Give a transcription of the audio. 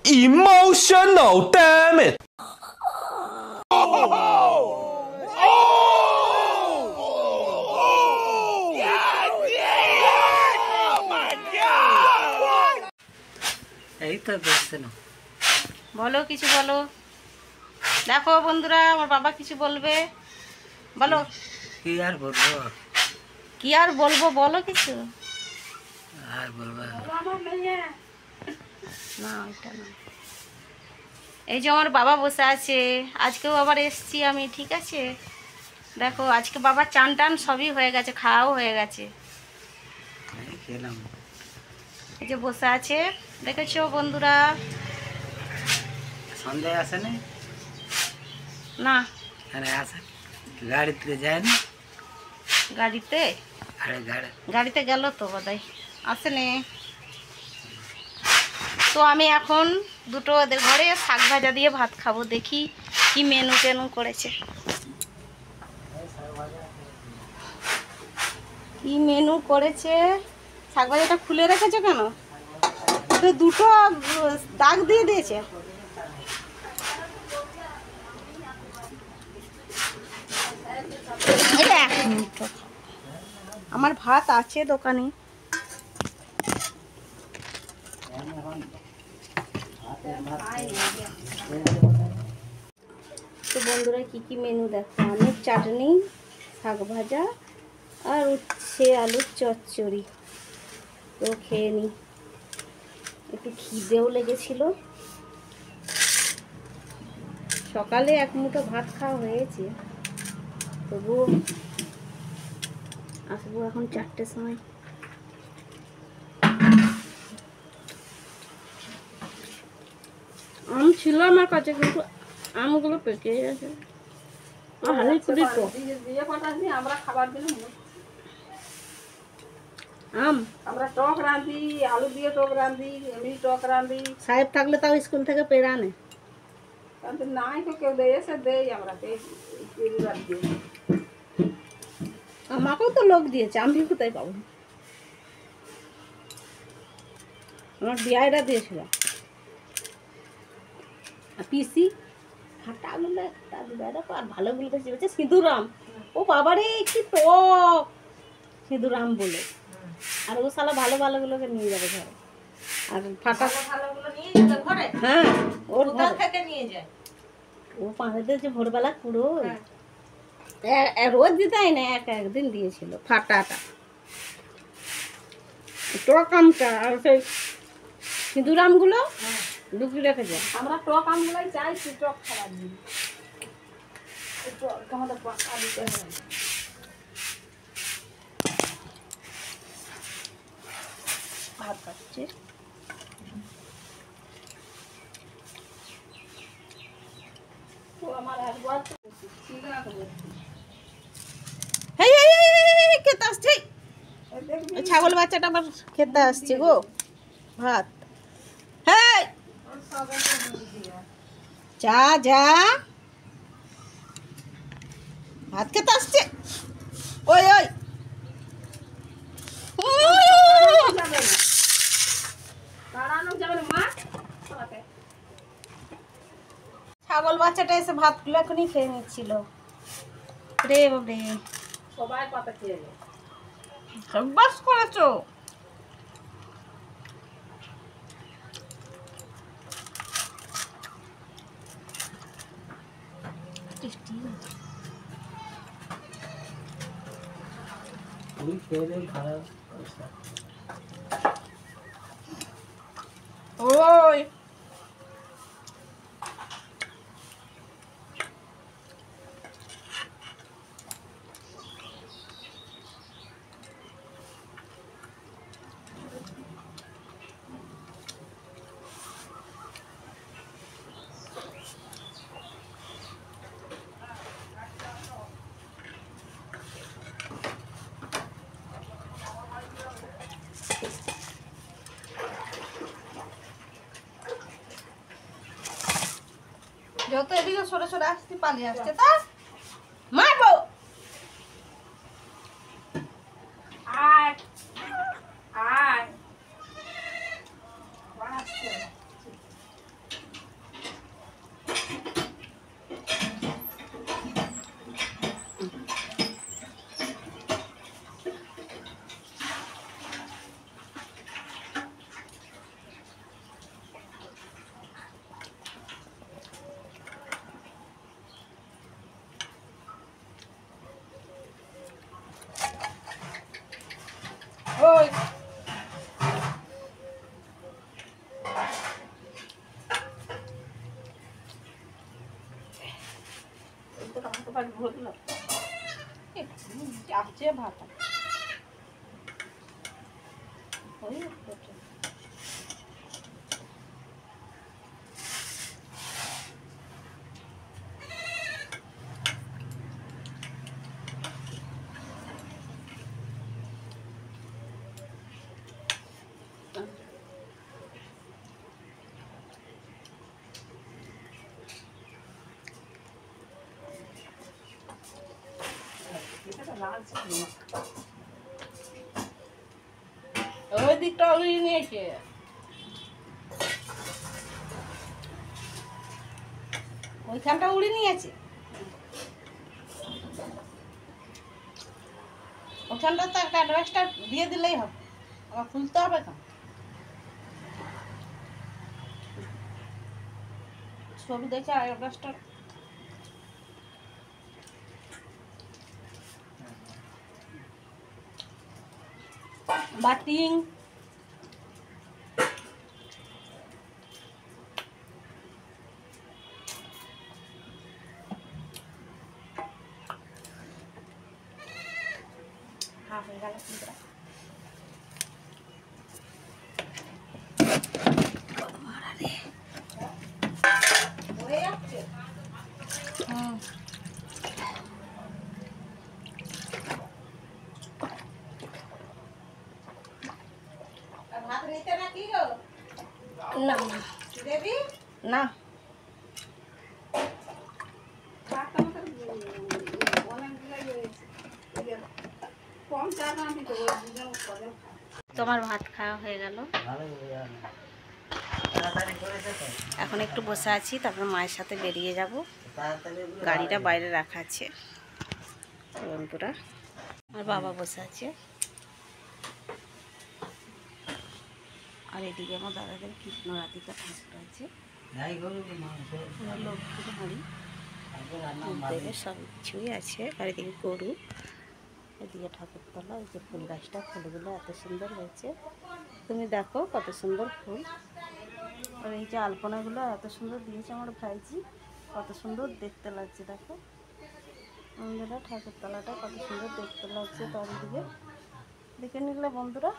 Emotional, damn it! এই তো দেখছে না, বলো কিছু বলো। দেখো বন্ধুরা, আমার বাবা কিছু বলবে, বলো। কি আর বলবো, কি আর বলবো, বলো কিছু। আর বলবো না এটা না, এই যে আমার বাবা বসে আছে, আজকেও আবার এসছি আমি, ঠিক আছে। দেখো আজকে বাবা চান টান সবই হয়ে গেছে, খাওয়াও হয়ে গেছে। খেলাম। এই যে বসে আছে, দেখেছো বন্ধুরা। সন্ধ্যায় আসে না, না আরে আসে, গাড়িতে যায় না, গাড়িতে, আরে গাড়িতে গেল তো বোধহয়, আসেনি। তো আমি এখন দুটো ওদের ঘরে শাক ভাজা দিয়ে ভাত খাবো, দেখি কি মেনু টেনু করেছে, কি মেনু করেছে। শাক ভাজাটা খুলে রেখেছে কেন, তো দুটো দাগ দিয়ে দিয়েছে। এটা 1 মিনিট, আমার ভাত আছে দোকানে। তো বন্ধুরা কি কি মেনু দেখো, আমের চাটনি, শাক ভাজা আর উচ্ছে আলুর চচ্চড়ি। তো খেয়ে নি, একটু খিদেও লেগেছিল। সকালে 1 মুঠো ভাত খাওয়া হয়েছে, তবুও আসবো এখন 4টের সময়। আম ছিল আমার কাছে, কিন্তু আমগুলো পেকে গেছে। আমরা খাবার দিলাম, আম আমরা টক রাঁধি, আলু দিয়ে টক রাঁধি, এমনি টক রাঁধি। সাহেব থাকলে তাও স্কুল থেকে পেরে আনে। কিন্তু নাই তো কেউ দেয়, এসে দেয়, আমরা পরিবার দিই। আমাকেও তো লোক দিয়েছে, আমি কোথায় পাবো। আমার বিয়াইরা দিয়েছিল, আর পিসি হাঁটাগুলো একটা বিয়াইরা আর ভালোগুলো তো চেয়েছে সিঁদুরাম। ও বাবারে কি টক সিঁদুরাম বলে, আর ও শালা ভালো ভালোগুলোকে নিয়ে যাবে ঘরে, আর ফাটা ভালোগুলো নিয়ে যেতে ঘরে, হ্যাঁ ওর কোথা ঘরে থেকে নিয়ে যায়। ও পাঁচদের যে ভোরবেলা পুরো রোজ দিতে হয় না, একদিন দিয়েছিল ফাটাটা, টক আমটা আর সেই সিঁদুর আমগুলো লুকিয়ে রেখে যায়। আমরা টক আমগুলাই চাইছি, টক খাবার দিই, আমাদের পাকা দিতে হয়। ভাত খাচ্ছে, তো আমার একবার খেতে আসছি, ছাগল বাচ্চাটা আবার খেতে আসছি গো ভাত। হ্যাঁ যা যা ভাত খেতে আসছে, ওই ওই ছাগল বাচ্চাটা এসে ভাতগুলো এখনই খেয়ে নিচ্ছিল রে বাবরে। সবাই পাতা খেয়ে যায়, বাস করেছো। ওই যত এদিকে সরে সরে আসতে পালিয়ে আসছে, তা মারবো। আয় আয় বাড়াচ্ছে। পারি ভরলো আসছে ভাত ওই ওই দিকটা উড়িয়ে নিয়েছে ওইখানটা উড়িয়ে নিয়েছে ওখানটা তো একটা অ্যাডভাইসটা দিয়ে দিলেই হবে আবার খুলতে হবে কেন ছবি দেখে অ্যাডভাইসটা বাটিং হয়ে গেল না না তোমার ভাত খাওয়া হয়ে গেল ভালো করে জানো। তাড়াতাড়ি করেছে তো? এখন একটু বসে আছি তারপর মায়ের সাথে বেরিয়ে যাব তাড়াতাড়ি এগুলো গাড়িটা বাইরে রাখা আছে বন্ধুরা আর বাবা বসে আছে আর এদিকে আমার দাদাদের কৃষ্ণ রাধিকা ঠাকুর আছে যাই করুক মাংস লক্ষ্মীর হাঁড়ি তারপর রান্না দেবে সব কিছুই আছে আর এদিকে গরু এদিকে ঠাকুরতলা এই যে ফুল গাছটা ফুলগুলো এত সুন্দর হয়েছে তুমি দেখো কত সুন্দর ফুল আর এই যে আলপনাগুলো এত সুন্দর দিয়েছে আমার ভাইজি কত সুন্দর দেখতে লাগছে দেখো বন্ধুরা ঠাকুরতলাটা কত সুন্দর দেখতে লাগছে চারিদিকে দেখে নিলে বন্ধুরা